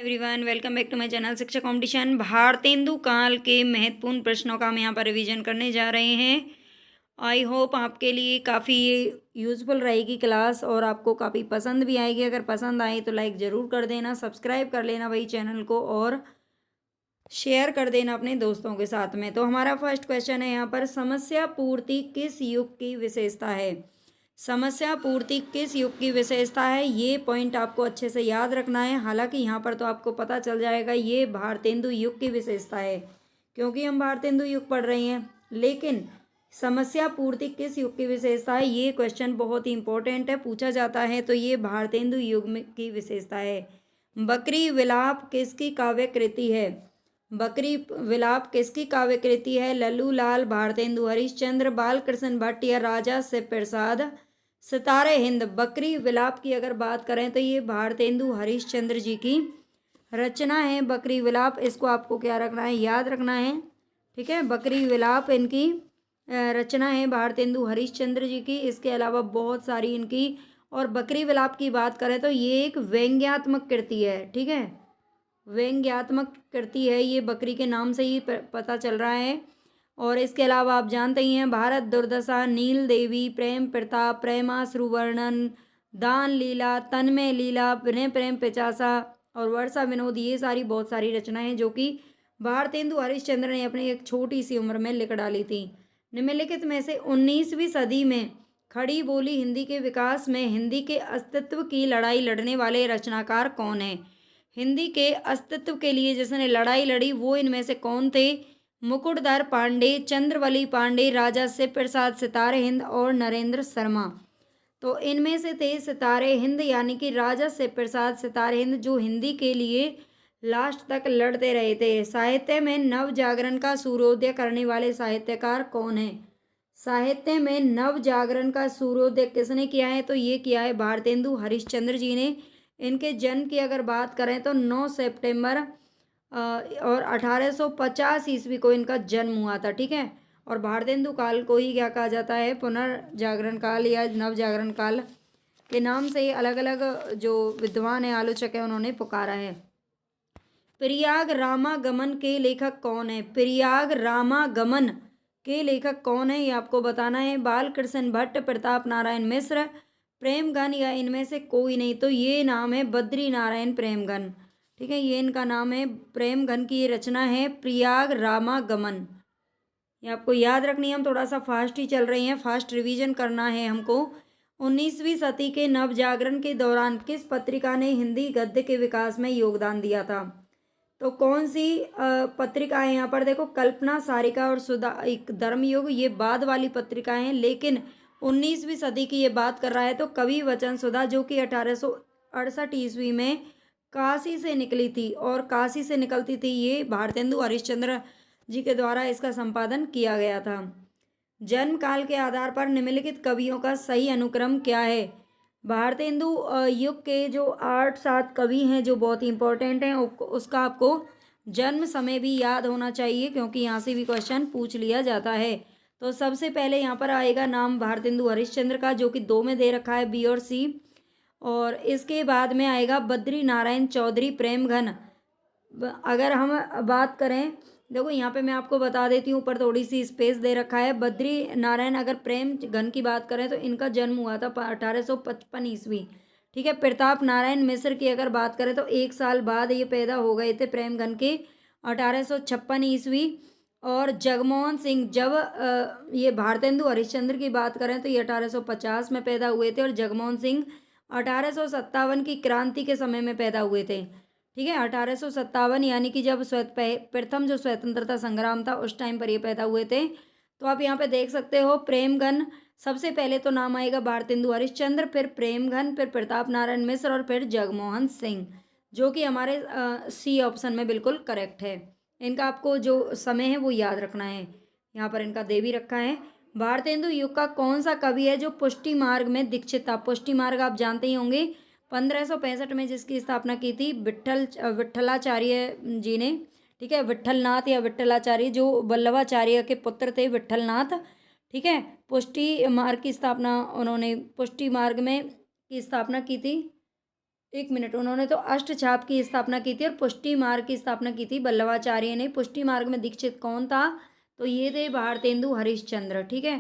Everyone, welcome back to my channel Shiksha competition. Bharatendu काल के महत्वपूर्ण प्रश्नों का हम यहाँ पर रिवीजन करने जा रहे हैं। आई होप आपके लिए काफ़ी यूज़फुल रहेगी क्लास और आपको काफ़ी पसंद भी आएगी। अगर पसंद आए तो लाइक ज़रूर कर देना, सब्सक्राइब कर लेना भाई चैनल को और शेयर कर देना अपने दोस्तों के साथ में। तो हमारा फर्स्ट क्वेश्चन है यहाँ पर, समस्या पूर्ति किस युग की विशेषता है? समस्या पूर्ति किस युग की विशेषता है, ये पॉइंट आपको अच्छे से याद रखना है। हालांकि यहाँ पर तो आपको पता चल जाएगा ये भारतेंदु युग की विशेषता है, क्योंकि हम भारतेंदु युग पढ़ रहे हैं। लेकिन समस्या पूर्ति किस युग की विशेषता है, ये क्वेश्चन बहुत ही इंपॉर्टेंट है, पूछा जाता है। तो ये भारतेंदु युग में की विशेषता है। बकरी विलाप किसकी काव्य कृति है? बकरी विलाप किसकी काव्य कृति है? लल्लू लाल, भारतेंदु हरिश्चंद्र, बालकृष्ण भट्ट या राजा शिव प्रसाद सितारे हिंद। बकरी विलाप की अगर बात करें तो ये भारतेंदु हरिश्चंद्र जी की रचना है बकरी विलाप। इसको आपको क्या रखना है, याद रखना है। ठीक है, बकरी विलाप इनकी रचना है भारतेंदु हरिश्चंद्र जी की। इसके अलावा बहुत सारी इनकी, और बकरी विलाप की बात करें तो ये एक व्यंग्यात्मक कृति है। ठीक है, व्यंग्यात्मक कृति है, ये बकरी के नाम से ही पता चल रहा है। और इसके अलावा आप जानते ही हैं, भारत दुर्दशा, नील देवी, प्रेम प्रताप, प्रेमाश्रु वर्णन, दान लीला, तन्मय लीला, विनय प्रेम पिचासा और वर्षा विनोद, ये सारी बहुत सारी रचनाएं हैं जो कि भारतेंदु हरिश्चंद्र ने अपनी एक छोटी सी उम्र में लिख डाली थी। निम्नलिखित में से 19वीं सदी में खड़ी बोली हिंदी के विकास में हिंदी के अस्तित्व की लड़ाई लड़ने वाले रचनाकार कौन है? हिंदी के अस्तित्व के लिए जिसने लड़ाई लड़ी वो इनमें से कौन थे? मुकुटधर पांडे, चंद्रवली पांडे, राजा शिव प्रसाद सितारे हिंद और नरेंद्र शर्मा। तो इनमें से थे सितारे हिंद, यानी कि राजा शिव प्रसाद सितारे हिंद, जो हिंदी के लिए लास्ट तक लड़ते रहे थे। साहित्य में नव जागरण का सूर्योदय करने वाले साहित्यकार कौन है? साहित्य में नव जागरण का सूर्योदय किसने किया है? तो ये किया है भारतेंदु हरिश्चंद्र जी ने। इनके जन्म की अगर बात करें तो 9 सितंबर और 1850 ईस्वी को इनका जन्म हुआ था। ठीक है, और भारतेंदु काल को ही क्या कहा जाता है, पुनर्जागरण काल या नव जागरण काल के नाम से अलग अलग जो विद्वान है, आलोचक है, उन्होंने पुकारा है। प्रयाग रामागमन के लेखक कौन है? प्रयाग रामागमन के लेखक कौन है, ये आपको बताना है। बालकृष्ण भट्ट, प्रताप नारायण मिश्र, प्रेमघन या इनमें से कोई नहीं? तो ये नाम है बद्री नारायण प्रेमघन। ठीक है, ये इनका नाम है। प्रेमघन की ये रचना है प्रयाग रामागमन। ये आपको याद रखनी है। हम थोड़ा सा फास्ट ही चल रहे हैं, फास्ट रिवीजन करना है हमको। 19वीं सदी के नवजागरण के दौरान किस पत्रिका ने हिंदी गद्य के विकास में योगदान दिया था? तो कौन सी पत्रिका है यहाँ पर? देखो, कल्पना, सारिका और सुधा, एक धर्मयुग, ये बाद वाली पत्रिकाएं हैं। लेकिन 19वीं सदी की ये बात कर रहा है तो कवि वचन सुधा, जो कि 1868 ईस्वी में काशी से निकली थी, और काशी से निकलती थी ये भारतेंदु हरिश्चंद्र जी के द्वारा इसका संपादन किया गया था। जन्म काल के आधार पर निम्नलिखित कवियों का सही अनुक्रम क्या है? भारतेंदु युग के जो 8-7 कवि हैं जो बहुत ही इंपॉर्टेंट हैं, उसका आपको जन्म समय भी याद होना चाहिए, क्योंकि यहाँ से भी क्वेश्चन पूछ लिया जाता है। तो सबसे पहले यहाँ पर आएगा नाम भारतेंदु हरिश्चंद्र का, जो कि 2 में दे रखा है, बी और सी। और इसके बाद में आएगा बद्री नारायण चौधरी प्रेमघन। अगर हम बात करें, देखो यहाँ पे मैं आपको बता देती हूँ, ऊपर थोड़ी सी स्पेस दे रखा है। बद्री नारायण अगर प्रेम घन की बात करें तो इनका जन्म हुआ था 1855 ईस्वी। ठीक है, प्रताप नारायण मिश्र की अगर बात करें तो 1 साल बाद ये पैदा हो गए थे प्रेम घन के, 1856 ईस्वी। और जगमोहन सिंह, जब ये भारतेंदु हरिश्चंद्र की बात करें तो ये 1850 में पैदा हुए थे, और जगमोहन सिंह 1857 की क्रांति के समय में पैदा हुए थे। ठीक है, 1857 यानी कि जब प्रथम जो स्वतंत्रता संग्राम था उस टाइम पर ये पैदा हुए थे। तो आप यहाँ पे देख सकते हो प्रेमघन, सबसे पहले तो नाम आएगा भारतेंदु हरिश्चंद्र, फिर प्रेमघन, फिर प्रताप नारायण मिश्र और फिर जगमोहन सिंह, जो कि हमारे सी ऑप्शन में बिल्कुल करेक्ट है। इनका आपको जो समय है वो याद रखना है। यहाँ पर इनका दे भी रखा है। भारतेंदु युग का कौन सा कवि है जो पुष्टि मार्ग में दीक्षित था? पुष्टि मार्ग आप जानते ही होंगे, 1565 में जिसकी स्थापना की थी विट्ठलाचार्य जी ने। ठीक है, विट्ठलनाथ या विट्ठलाचार्य, जो वल्लभाचार्य के पुत्र थे विट्ठलनाथ। ठीक है, पुष्टि मार्ग की स्थापना उन्होंने पुष्टि मार्ग में की स्थापना की थी। एक मिनट, उन्होंने तो अष्टछाप की स्थापना की थी और पुष्टि मार्ग की स्थापना की थी वल्लभाचार्य ने। पुष्टि मार्ग में दीक्षित कौन था? तो ये थे भारतेंदु हरिश्चंद्र। ठीक है,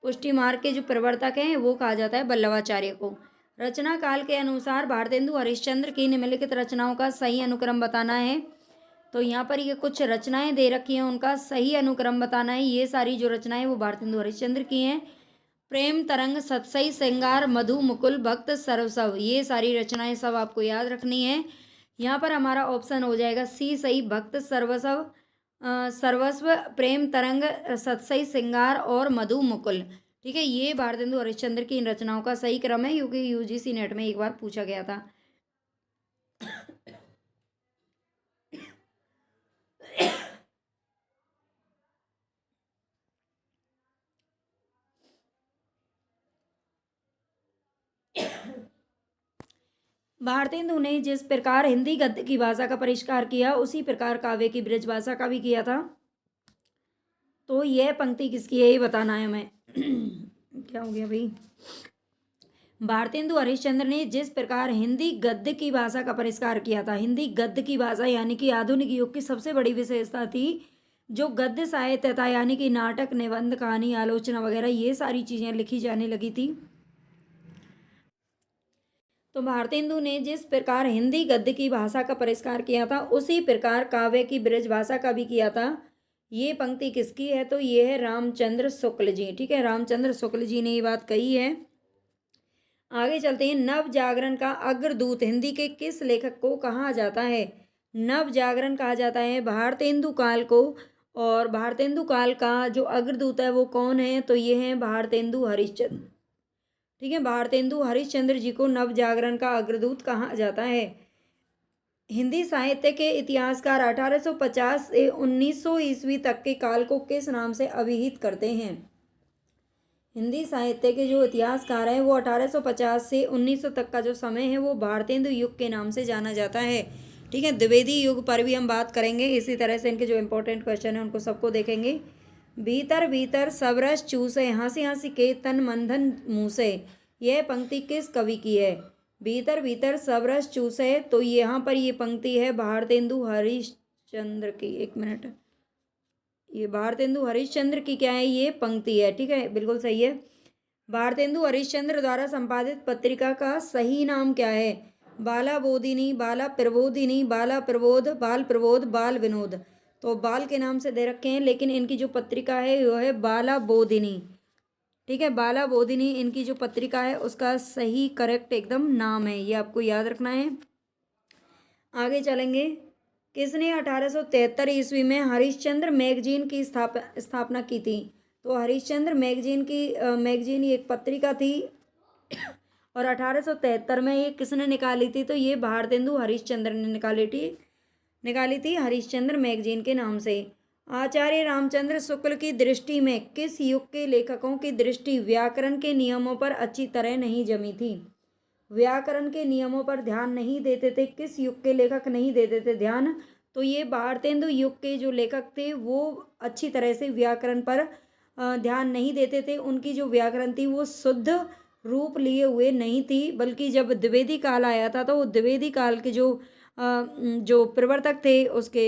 पुष्टि मार्ग के जो प्रवर्तक हैं वो कहा जाता है वल्लभाचार्य को। रचना काल के अनुसार भारतेंदु हरिश्चंद्र की निम्नलिखित रचनाओं का सही अनुक्रम बताना है। तो यहाँ पर ये कुछ रचनाएं दे रखी हैं, उनका सही अनुक्रम बताना है। ये सारी जो रचनाएं वो भारतेंदु हरिश्चंद्र की हैं। प्रेम तरंग, सतसई श्रृंगार, मधु मुकुल, भक्त सर्वस्व, ये सारी रचनाएं सब आपको याद रखनी है। यहाँ पर हमारा ऑप्शन हो जाएगा सी सही, भक्त सर्वस्व, सर्वस्व, प्रेम तरंग, सतसई श्रृंगार और मधु मुकुल। ठीक है, ये भारतेंदु हरिश्चंद्र की इन रचनाओं का सही क्रम है, क्योंकि यूजीसी नेट में एक बार पूछा गया था। भारतेंदु ने जिस प्रकार हिंदी गद्य की भाषा का परिष्कार किया, उसी प्रकार काव्य की ब्रज भाषा का भी किया था। तो यह पंक्ति किसकी है ये बताना है हमें। क्या हो गया भाई? भारतेंदु हरिश्चंद्र ने जिस प्रकार हिंदी गद्य की भाषा का परिष्कार किया था, हिंदी गद्य की भाषा यानी कि आधुनिक युग की सबसे बड़ी विशेषता थी जो गद्य साहित्य था, यानी कि नाटक, निबंध, कहानी, आलोचना वगैरह ये सारी चीज़ें लिखी जाने लगी थी। तो भारतेंदु ने जिस प्रकार हिंदी गद्य की भाषा का परिष्कार किया था, उसी प्रकार काव्य की ब्रज भाषा का भी किया था। ये पंक्ति किसकी है? तो ये है रामचंद्र शुक्ल जी। ठीक है, रामचंद्र शुक्ल जी ने ये बात कही है। आगे चलते हैं। नव जागरण का अग्रदूत हिंदी के किस लेखक को कहा जाता है? नव जागरण कहा जाता है भारतेंदु काल को। और भारतेंदु काल का जो अग्रदूत है वो कौन है? तो ये है भारतेंदु हरिश्चंद्र। ठीक है, भारतेंदु हरिश्चंद्र जी को नव जागरण का अग्रदूत कहा जाता है। हिंदी साहित्य के इतिहासकार 1850 से 1900 ईस्वी तक के काल को किस नाम से अभिहित करते हैं? हिंदी साहित्य के जो इतिहासकार हैं वो 1850 से 1900 तक का जो समय है वो भारतेंदु युग के नाम से जाना जाता है। ठीक है, द्विवेदी युग पर भी हम बात करेंगे। इसी तरह से इनके जो इंपॉर्टेंट क्वेश्चन हैं उनको सबको देखेंगे। भीतर भीतर सब रस चूसे, हंसी हंसी के तन मंधन मूसे, यह पंक्ति किस कवि की है? भीतर भीतर सब रस चूसे, तो यहाँ पर ये पंक्ति है भारतेंदु हरिश्चंद्र की। एक मिनट, ये भारतेंदु हरिश्चंद्र की क्या है? ये पंक्ति है। ठीक है, बिल्कुल सही है। भारतेंदु हरिश्चंद्र द्वारा संपादित पत्रिका का सही नाम क्या है? बाला बोधिनी, बाला प्रबोधिनी, बाला प्रबोध, बाल प्रबोध, बाल विनोद। तो बाल के नाम से दे रखे हैं, लेकिन इनकी जो पत्रिका है वो है बाला बोधिनी। ठीक है, बाला बोधिनी इनकी जो पत्रिका है उसका सही करेक्ट एकदम नाम है, ये आपको याद रखना है। आगे चलेंगे। किसने 1873 ईस्वी में हरिश्चंद्र मैगजीन की स्थापना की थी? तो हरिश्चंद्र मैगजीन ये एक पत्रिका थी और 1873 में ये किसने निकाली थी? तो ये भारतेंदु हरिश्चंद्र ने निकाली थी हरिश्चंद्र मैगजीन के नाम से। आचार्य रामचंद्र शुक्ल की दृष्टि में किस युग के लेखकों की दृष्टि व्याकरण के नियमों पर अच्छी तरह नहीं जमी थी? व्याकरण के नियमों पर ध्यान नहीं देते थे। किस युग के लेखक नहीं देते थे ध्यान? तो ये भारतेंदु युग के जो लेखक थे वो अच्छी तरह से व्याकरण पर ध्यान नहीं देते थे। उनकी जो व्याकरण थी वो शुद्ध रूप लिए हुए नहीं थी, बल्कि जब द्विवेदी काल आया था तो द्विवेदी काल के जो प्रवर्तक थे उसके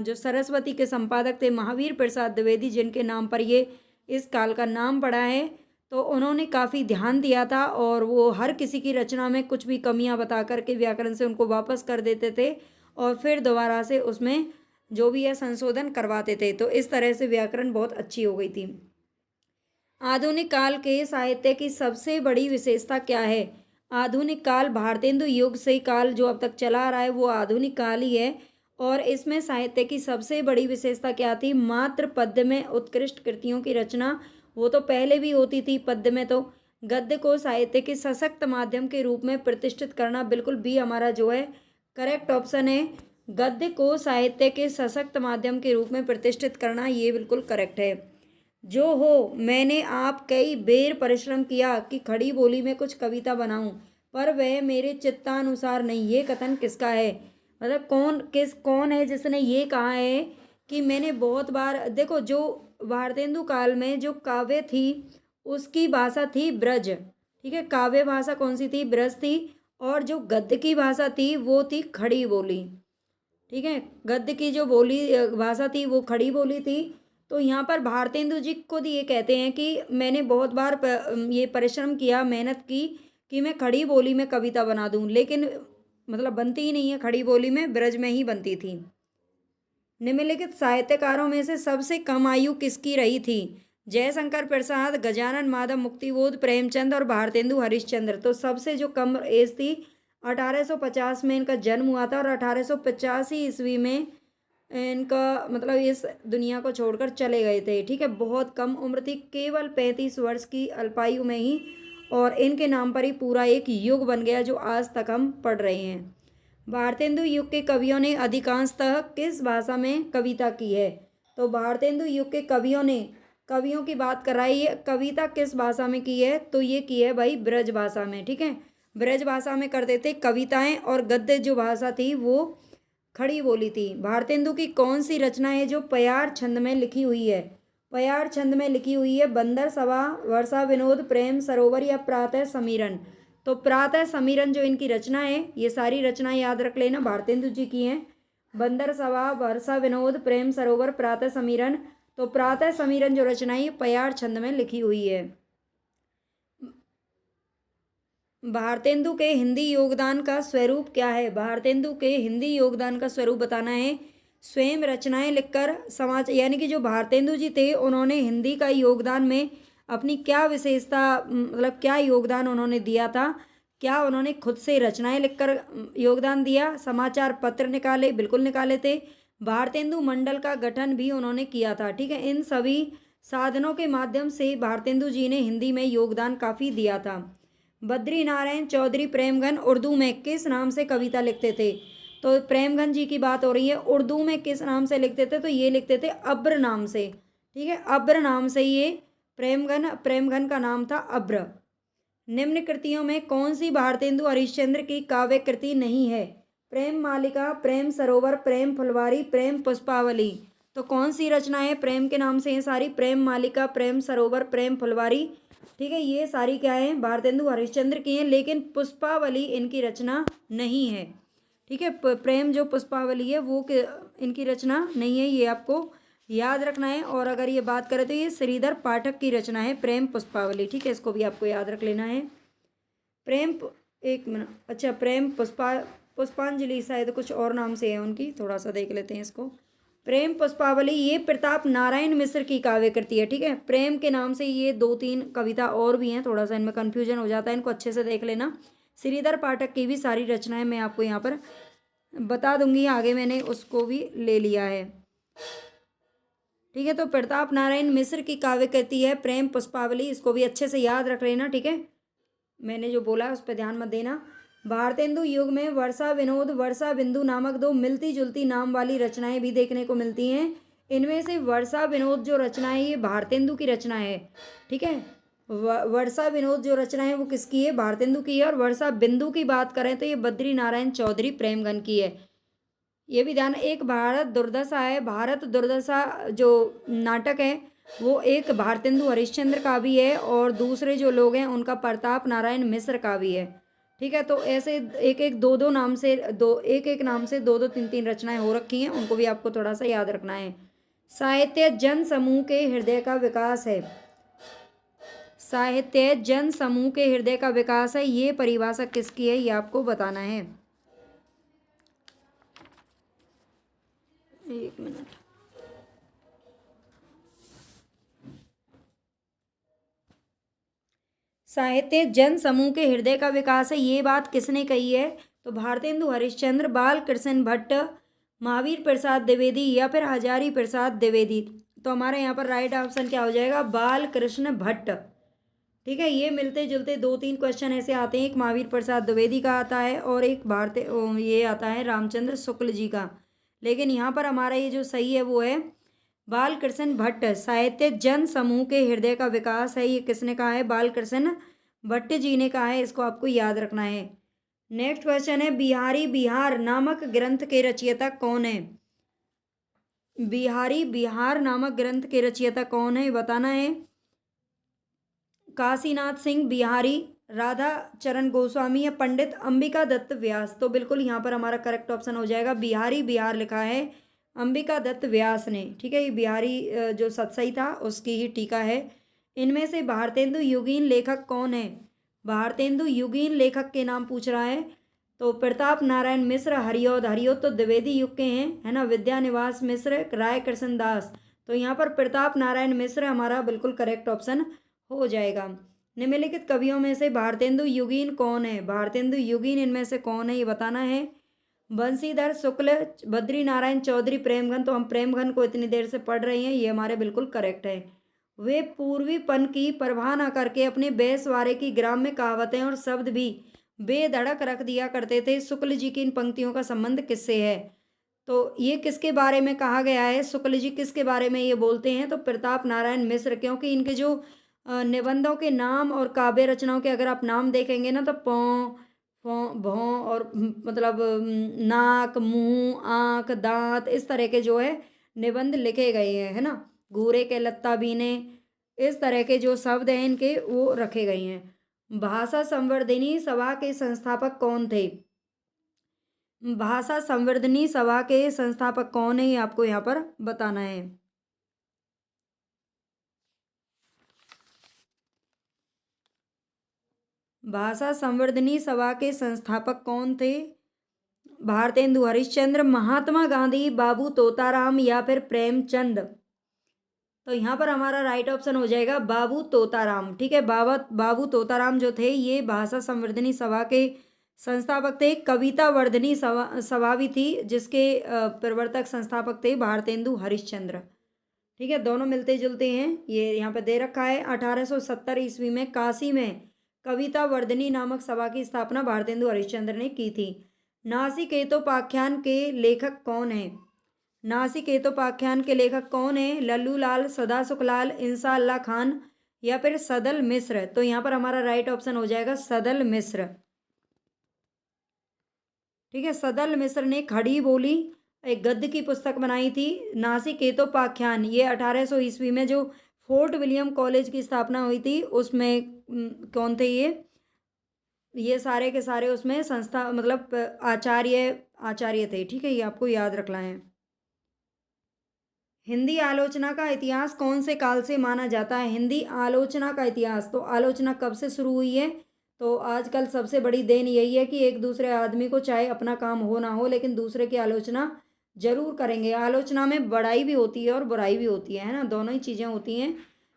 जो सरस्वती के संपादक थे महावीर प्रसाद द्विवेदी, जिनके नाम पर ये इस काल का नाम पड़ा है, तो उन्होंने काफ़ी ध्यान दिया था और वो हर किसी की रचना में कुछ भी कमियां बता करके व्याकरण से उनको वापस कर देते थे और फिर दोबारा से उसमें जो भी है संशोधन करवाते थे। तो इस तरह से व्याकरण बहुत अच्छी हो गई थी। आधुनिक काल के साहित्य की सबसे बड़ी विशेषता क्या है? आधुनिक काल भारतेंदु युग से काल जो अब तक चला आ रहा है वो आधुनिक काल ही है। और इसमें साहित्य की सबसे बड़ी विशेषता क्या थी? मात्र पद्य में उत्कृष्ट कृतियों की रचना। वो तो पहले भी होती थी पद्य में। तो गद्य को साहित्य के सशक्त माध्यम के रूप में प्रतिष्ठित करना, बिल्कुल भी हमारा जो है करेक्ट ऑप्शन है। गद्य को साहित्य के सशक्त माध्यम के रूप में प्रतिष्ठित करना, ये बिल्कुल करेक्ट है। जो हो, मैंने आप कई बेर परिश्रम किया कि खड़ी बोली में कुछ कविता बनाऊं, पर वह मेरे चित्तानुसार नहीं। ये कथन किसका है? मतलब कौन है जिसने ये कहा है कि मैंने बहुत बार। देखो, जो भारतेंदु काल में जो काव्य थी उसकी भाषा थी ब्रज। ठीक है, काव्य भाषा कौन सी थी? ब्रज थी। और जो गद्य की भाषा थी वो थी खड़ी बोली। ठीक है, गद्य की जो बोली भाषा थी वो खड़ी बोली थी। तो यहाँ पर भारतेंदु जी खुद ये कहते हैं कि मैंने बहुत बार ये परिश्रम किया, मेहनत की कि मैं खड़ी बोली में कविता बना दूं, लेकिन मतलब बनती ही नहीं है खड़ी बोली में, ब्रज में ही बनती थी। निम्नलिखित साहित्यकारों में से सबसे कम आयु किसकी रही थी? जयशंकर प्रसाद, गजानन माधव मुक्तिबोध, प्रेमचंद और भारतेंदु हरिश्चंद्र। तो सबसे जो कम एज थी 1850 में इनका जन्म हुआ था और 1885 ईस्वी में इनका मतलब इस दुनिया को छोड़कर चले गए थे। ठीक है, बहुत कम उम्र थी, केवल 35 वर्ष की अल्पायु में ही, और इनके नाम पर ही पूरा एक युग बन गया जो आज तक हम पढ़ रहे हैं। भारतेंदु युग के कवियों ने अधिकांशतः किस भाषा में कविता की है? तो भारतेंदु युग के कवियों की बात कर रहा है ये, कविता किस भाषा में की है? तो ये की है भाई ब्रज भाषा में। ठीक है, ब्रज भाषा में करते थे कविताएं, और गद्य जो भाषा थी वो खड़ी बोली थी। भारतेंदु की कौन सी रचना है जो पयार छंद में लिखी हुई है? पयार छंद में लिखी हुई है बंदर सभा, वर्षा विनोद, प्रेम सरोवर या प्रातः समीरन। तो प्रातः समीरन जो इनकी रचना है, ये सारी रचनाएं याद रख लेना भारतेंदु जी की हैं। बंदर सभा, वर्षा विनोद, प्रेम सरोवर, प्रातः समीरन। तो प्रातः समीरन जो रचना है पयार छंद में लिखी हुई है। भारतेंदु के हिंदी योगदान का स्वरूप क्या है? भारतेंदु के हिंदी योगदान का स्वरूप बताना है। स्वयं रचनाएं लिखकर समाज, यानी कि जो भारतेंदु जी थे उन्होंने हिंदी का योगदान में अपनी क्या विशेषता, मतलब क्या योगदान उन्होंने दिया था? क्या उन्होंने खुद से रचनाएं लिखकर योगदान दिया? समाचार पत्र निकाले? बिल्कुल निकाले थे। भारतेंदु मंडल का गठन भी उन्होंने किया था। ठीक है, इन सभी साधनों के माध्यम से भारतेंदु जी ने हिंदी में योगदान काफ़ी दिया था। बद्री नारायण चौधरी प्रेमगन उर्दू में किस नाम से कविता लिखते थे? तो प्रेमगन जी की बात हो रही है, उर्दू में किस नाम से लिखते थे? तो ये लिखते थे अब्र नाम से। ठीक है, अब्र नाम से ये प्रेमगन का नाम था अब्र। निम्न कृतियों में कौन सी भारतेंदु हरिश्चंद्र की काव्य कृति नहीं है? प्रेम मालिका, प्रेम सरोवर, प्रेम फुलवारी, प्रेम पुष्पावली। तो कौन सी रचनाएं प्रेम के नाम से हैं सारी? प्रेम मालिका, प्रेम सरोवर, प्रेम फुलवारी। ठीक है, ये सारी क्या है? भारतेंदु हरिश्चंद्र की हैं, लेकिन पुष्पावली इनकी रचना नहीं है। ठीक है, प्रेम जो पुष्पावली है वो इनकी रचना नहीं है, ये आपको याद रखना है। और अगर ये बात करें तो ये श्रीधर पाठक की रचना है प्रेम पुष्पावली। ठीक है, इसको भी आपको याद रख लेना है। एक मिनट, अच्छा, प्रेम पुष्पांजलि शायद कुछ और नाम से है उनकी, थोड़ा सा देख लेते हैं इसको। प्रेम पुष्पावली ये प्रताप नारायण मिश्र की काव्य कृति है। ठीक है, प्रेम के नाम से ये 2-3 कविता और भी हैं, थोड़ा सा इनमें कन्फ्यूजन हो जाता है, इनको अच्छे से देख लेना। श्रीधर पाठक की भी सारी रचनाएं मैं आपको यहाँ पर बता दूंगी, आगे मैंने उसको भी ले लिया है। ठीक है, तो प्रताप नारायण मिश्र की काव्य कृति है प्रेम पुष्पावली, इसको भी अच्छे से याद रख लेना। ठीक है, मैंने जो बोला उस पर ध्यान मत देना। भारतेंदु युग में वर्षा विनोद, वर्षा बिंदु नामक 2 मिलती जुलती नाम वाली रचनाएं भी देखने को मिलती हैं। इनमें से वर्षा विनोद जो रचना है ये भारतेंदु की रचना है। ठीक है, वर्षा विनोद जो रचना है वो किसकी है? भारतेंदु की है। और वर्षा बिंदु की बात करें तो ये बद्री नारायण चौधरी प्रेमगन की है। ये भी ध्यान, एक भारत दुर्दशा है, भारत दुर्दशा जो नाटक है वो एक भारतेंदु हरिश्चंद्र का भी है, और दूसरे जो लोग हैं उनका प्रताप नारायण मिश्र का भी है। ठीक है, तो ऐसे एक एक दो नाम से एक एक नाम से 2-2 3-3 रचनाएं हो रखी हैं, उनको भी आपको थोड़ा सा याद रखना है। साहित्य जन समूह के हृदय का विकास है। साहित्य जन समूह के हृदय का विकास है, ये परिभाषा किसकी है ये आपको बताना है। एक मिनट, साहित्य जन समूह के हृदय का विकास है, ये बात किसने कही है? तो भारतेंदु हरिश्चंद्र, बाल कृष्ण भट्ट, महावीर प्रसाद द्विवेदी या फिर हजारी प्रसाद द्विवेदी। तो हमारे यहाँ पर राइट ऑप्शन क्या हो जाएगा? बाल कृष्ण भट्ट। ठीक है, ये मिलते जुलते 2-3 क्वेश्चन ऐसे आते हैं, एक महावीर प्रसाद द्विवेदी का आता है और एक ये आता है रामचंद्र शुक्ल जी का। लेकिन यहाँ पर हमारा ये जो सही है वो है बालकृष्ण भट्ट। साहित्य जन समूह के हृदय का विकास है, ये किसने कहा है? बालकृष्ण भट्ट जी ने कहा है, इसको आपको याद रखना है। नेक्स्ट क्वेश्चन है बिहारी बिहार नामक ग्रंथ के रचयिता कौन है? बिहारी बिहार नामक ग्रंथ के रचयिता कौन है बताना है। काशीनाथ सिंह बिहारी, राधा चरण गोस्वामी या पंडित अंबिका दत्त व्यास। तो बिल्कुल यहाँ पर हमारा करेक्ट ऑप्शन हो जाएगा बिहारी, बिहार लिखा है अंबिका दत्त व्यास ने। ठीक है, ये बिहारी जो सतसई था उसकी ही टीका है। इनमें से भारतेंदु युगीन लेखक कौन है? भारतेंदु युगीन लेखक के नाम पूछ रहा है। तो प्रताप नारायण मिश्र, हरिऔध, हरिऔध तो द्विवेदी युग के हैं, है ना। विद्यानिवास मिश्र, राय कृष्ण दास। तो यहाँ पर प्रताप नारायण मिश्र हमारा बिल्कुल करेक्ट ऑप्शन हो जाएगा। निम्नलिखित कवियों में से भारतेंदु युगीन कौन है? भारतेंदु युगीन इनमें से कौन है ये बताना है। बंशीधर शुक्ल, बद्री नारायण चौधरी, प्रेमघन। तो हम प्रेमघन को इतनी देर से पढ़ रहे हैं, ये हमारे बिल्कुल करेक्ट है। वे पूर्वीपन की परवाह न करके अपने बेसवारे की ग्राम्य कहावतें और शब्द भी बेधड़क रख दिया करते थे। शुक्ल जी की इन पंक्तियों का संबंध किससे है? तो ये किसके बारे में कहा गया है? शुक्ल जी किसके बारे में ये बोलते हैं? तो प्रताप नारायण मिश्र, क्योंकि इनके जो निबंधों के नाम और काव्य रचनाओं के अगर आप नाम देखेंगे ना तो पौ, भौं और मतलब नाक, मुंह, आँख, दांत, इस तरह के जो है निबंध लिखे गए हैं, है ना। घूरे के लत्ता बीने, इस तरह के जो शब्द हैं इनके वो रखे गए हैं। भाषा संवर्धिनी सभा के संस्थापक कौन थे? भाषा संवर्धनी सभा के संस्थापक कौन है ये आपको यहाँ पर बताना है। भाषा संवर्धनी सभा के संस्थापक कौन थे? भारतेंदु हरिश्चंद्र, महात्मा गांधी, बाबू तोताराम या फिर प्रेमचंद। तो यहाँ पर हमारा राइट ऑप्शन हो जाएगा बाबू तोताराम। ठीक है, बाबू तोताराम जो थे ये भाषा संवर्धनी सभा के संस्थापक थे। कविता वर्धनी सभा भी थी जिसके प्रवर्तक संस्थापक थे भारतेंदु हरिश्चंद्र। ठीक है, दोनों मिलते जुलते हैं। ये यहाँ पे दे रखा है 1870 ईस्वी में काशी में कविता वर्धनी नामक सभा की स्थापना भारतेंदु हरिश्चंद्र ने की थी। नासिकेतोपाख्यान के लेखक कौन है? नासिकेतोपाख्यान के लेखक कौन है? लल्लू लाल, सदा सुखलाल, इंसा अल्लाह खान या फिर सदल मिश्र। तो यहाँ पर हमारा राइट ऑप्शन हो जाएगा सदल मिश्र। ठीक है, सदल मिश्र ने खड़ी बोली एक गद्य की पुस्तक बनाई थी। नासिकेतोपाख्यान ये 1800 ईस्वी में जो फोर्ट विलियम कॉलेज की स्थापना हुई थी उसमें कौन थे ये सारे के सारे उसमें संस्था मतलब आचार्य थे। ठीक है, ये आपको याद रखना है। हिंदी आलोचना का इतिहास कौन से काल से माना जाता है? हिंदी आलोचना का इतिहास, तो आलोचना कब से शुरू हुई है? तो आजकल सबसे बड़ी देन यही है कि एक दूसरे आदमी को चाहे अपना काम हो ना हो लेकिन दूसरे की आलोचना जरूर करेंगे। आलोचना में बड़ाई भी होती है और बुराई भी होती है ना, दोनों ही चीज़ें होती हैं।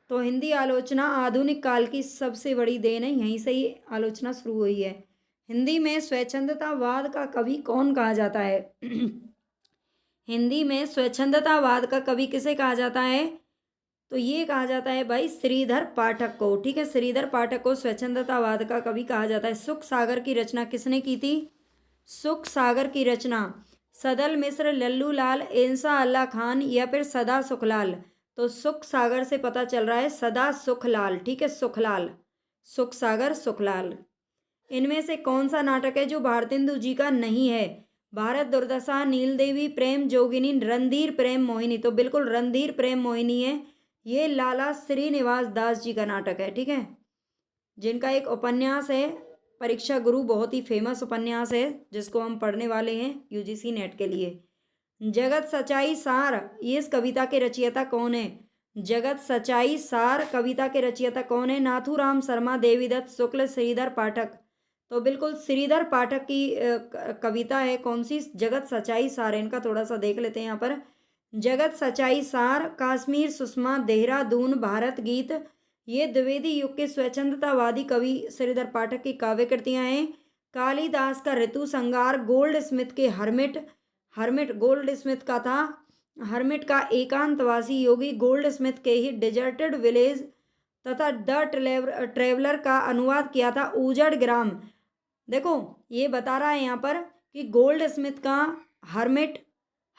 तो हिंदी आलोचना आधुनिक काल की सबसे बड़ी देन है, यहीं से ही आलोचना शुरू हुई है। हिंदी में स्वच्छंदतावाद का कवि कौन कहा जाता है? हिंदी में स्वच्छंदतावाद का कवि किसे कहा जाता है? तो ये कहा जाता है भाई श्रीधर पाठक को। ठीक है, श्रीधर पाठक को स्वच्छंदतावाद का कवि कहा जाता है। सुख सागर की रचना किसने की थी? सुख सागर की रचना सदल मिश्र, लल्लू लाल, इंसा अल्लाह खान या फिर सदा सुखलाल। तो सुख सागर से पता चल रहा है सदा सुखलाल। ठीक है, सुखलाल, सुख सागर सुखलाल। इनमें से कौन सा नाटक है जो भारतेंदु जी का नहीं है? भारत दुर्दशा, नील देवी, प्रेम जोगिनी, रणधीर प्रेम मोहिनी। तो बिल्कुल रणधीर प्रेम मोहिनी है, ये लाला श्रीनिवास दास जी का नाटक है। ठीक है, जिनका एक उपन्यास है परीक्षा गुरु, बहुत ही फेमस उपन्यास है जिसको हम पढ़ने वाले हैं यूजीसी नेट के लिए। जगत सच्चाई सार ये इस कविता के रचयिता कौन है? जगत सच्चाई सार कविता के रचयिता कौन है? नाथूराम शर्मा, देवीदत्त शुक्ल, श्रीधर पाठक। तो बिल्कुल श्रीधर पाठक की कविता है कौन सी? जगत सच्चाई सार। इनका थोड़ा सा देख लेते हैं यहाँ पर। जगत सच्चाई सार, कश्मीर सुषमा, देहरादून, भारत गीत, ये द्विवेदी युग के स्वच्छंदतावादी कवि श्रीधर पाठक की काव्य कृतियाँ हैं। कालिदास का ऋतु संगार, गोल्ड स्मिथ के हर्मिट, हर्मिट गोल्ड स्मिथ का था। हर्मिट का एकांतवासी योगी, गोल्ड स्मिथ के ही डिजर्टेड विलेज तथा द ट्रेवलर का अनुवाद किया था उजड़ ग्राम। देखो ये बता रहा है यहाँ पर कि गोल्ड स्मिथ का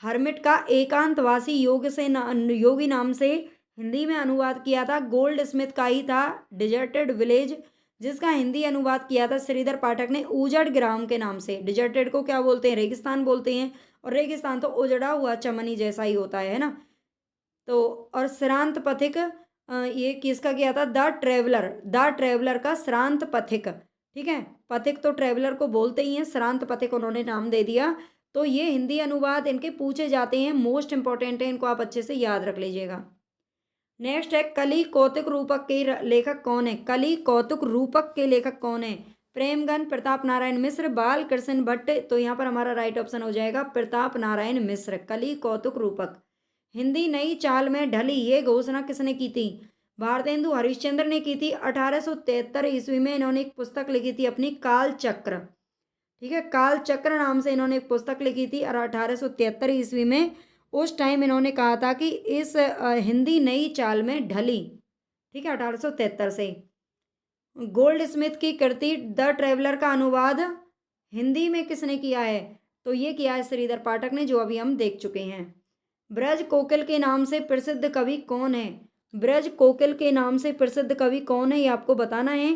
हर्मिट का एकांतवासी योगी नाम से हिंदी में अनुवाद किया था। गोल्ड स्मिथ का ही था डिजर्टेड विलेज, जिसका हिंदी अनुवाद किया था श्रीधर पाठक ने उजड़ ग्राम के नाम से। डिजर्टेड को क्या बोलते हैं? रेगिस्तान बोलते हैं, और रेगिस्तान तो उजड़ा हुआ चमनी जैसा ही होता है ना। तो और श्रांत पथिक ये किसका किया था? द ट्रेवलर का श्रांत पथिक, ठीक है। पथिक तो ट्रेवलर को बोलते ही हैं, श्रांत पथिक उन्होंने नाम दे दिया। तो ये हिंदी अनुवाद इनके पूछे जाते हैं, मोस्ट इंपॉर्टेंट है, इनको आप अच्छे से याद रख लीजिएगा। नेक्स्ट है कली कौतुक रूपक के लेखक कौन है? कली कौतुक रूपक के लेखक कौन है? प्रेमगन, प्रताप नारायण मिश्र, बाल कृष्ण भट्ट। तो यहाँ पर हमारा राइट ऑप्शन हो जाएगा प्रताप नारायण मिश्र। कली कौतुक रूपक। हिंदी नई चाल में ढली, ये घोषणा किसने की थी? भारतेंदु हरिश्चंद्र ने की थी। 1873 ईस्वी में इन्होंने एक पुस्तक लिखी थी अपनी, काल चक्र, ठीक है। काल चक्र नाम से इन्होंने एक पुस्तक लिखी थी और 1873 ईस्वी में उस टाइम इन्होंने कहा था कि इस हिंदी नई चाल में ढली, ठीक है, 1873 से। गोल्ड स्मिथ की कृति द ट्रेवलर का अनुवाद हिंदी में किसने किया है? तो ये किया है श्रीधर पाठक ने, जो अभी हम देख चुके हैं। ब्रज कोकिल के नाम से प्रसिद्ध कवि कौन है? ब्रज कोकिल के नाम से प्रसिद्ध कवि कौन है, ये आपको बताना है।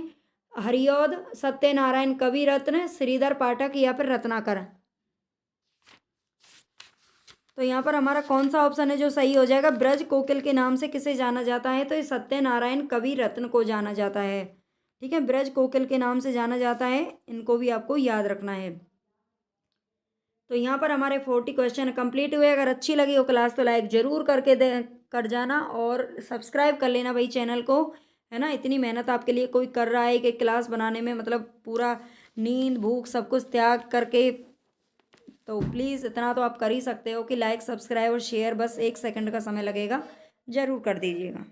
हरिऔध, सत्यनारायण कवि रत्न, श्रीधर पाठक या फिर रत्नाकर। तो यहाँ पर हमारा कौन सा ऑप्शन है जो सही हो जाएगा? ब्रज कोकिल के नाम से किसे जाना जाता है? तो ये सत्यनारायण कवि रत्न को जाना जाता है, ठीक है। ब्रज कोकिल के नाम से जाना जाता है, इनको भी आपको याद रखना है। तो यहाँ पर हमारे 40 क्वेश्चन कंप्लीट हुए। अगर अच्छी लगी हो क्लास तो लाइक ज़रूर कर जाना और सब्सक्राइब कर लेना भाई चैनल को, है ना। इतनी मेहनत आपके लिए कोई कर रहा है कि क्लास बनाने में, मतलब पूरा नींद भूख सब कुछ त्याग करके, तो प्लीज़ इतना तो आप कर ही सकते हो कि लाइक सब्सक्राइब और शेयर, बस 1 सेकंड का समय लगेगा, ज़रूर कर दीजिएगा।